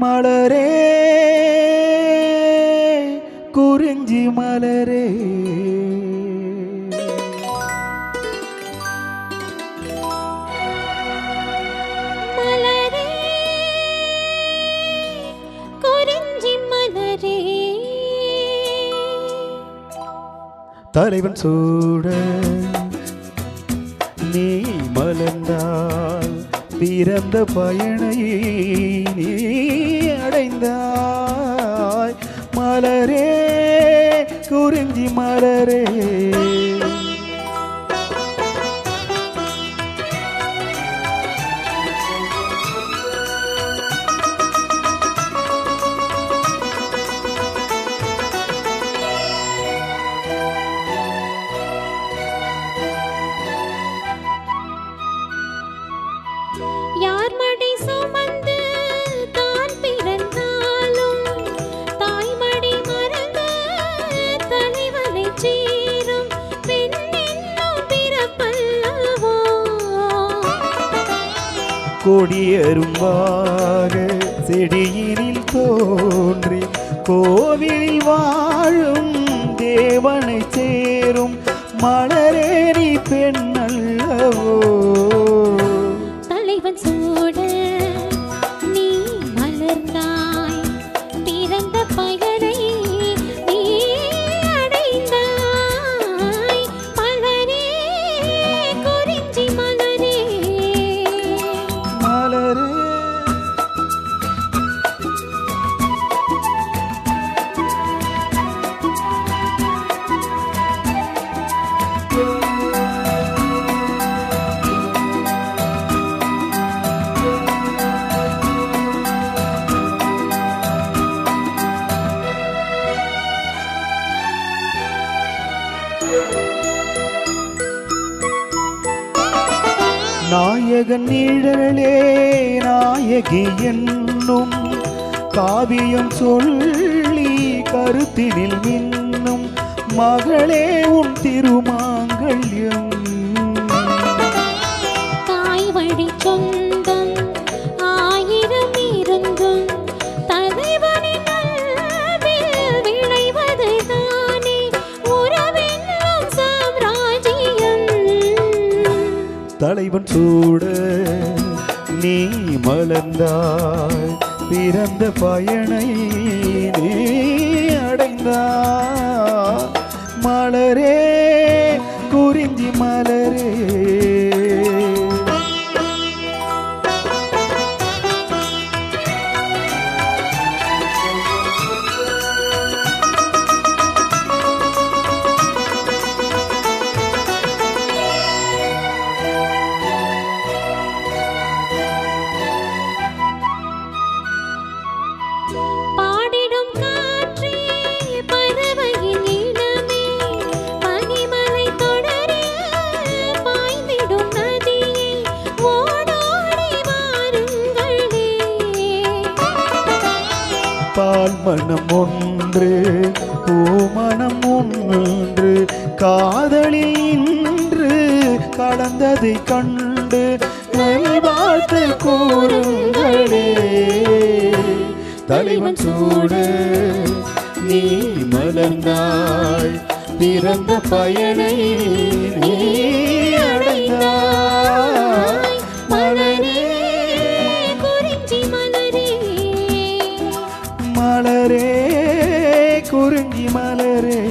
மலரே குறிஞ்சி மலரே மலரே குறிஞ்சி மலரே தலைவன் சூட நீ மலர்ந்தால் பிறந்த பயனை நீ அடைந்தாய் மலரே குறிஞ்சி மலரே யார் மடி சுமந்து தான் பிறந்தாலும் தாய்மடி மறந்து தலைவனை சேரும் பெண் என்னும் பிறப்பல்லவோ கொடியரும்பாக செடியினில் தோன்றி கோவிலில் வாழும் தேவனை சேரும் மலரே நீ பெண் அல்லவோ தலைவன் சூட நீ மலர்ந்தாய் பிறந்த பயனை நீ அடைந்தாய் மலரே குறிஞ்சி மலரே மலரே நாயகன் நிழலே நாயகி என்னும் காவியம் சொல்லி கருத்தினில் மின்னும் மகளே உன் திருமாங்கல்யம் தாய் வழி சொந்தம் ஆயிரம் இருந்தும் தலைவனின் அன்பில் விளைவது தானே உறவென்னும் சாம்ராஜ்யம் தலைவன் சூட நீ மலர்ந்தாய் பிறந்த பயனை நீ அடைந்தாய் மலரே குறிஞ்சி மலரே பாடிடும் காற்றே பறவையின் இனமே பனிமலை தொடரில் பாய்ந்திடும் நதியே ஓடோடி வாருங்களே பால் மனம் ஒன்று பூமணம் ஒன்று காதலில் இன்று கலந்ததை கண்டு நல்வாழ்த்து கூறுங்களே தலைவன் சூட நீ மலர்ந்தாய் பிறந்த பயனை நீ அடைந்தாய் மலரே குறிஞ்சி மலரே மலரே குறிஞ்சி மலரே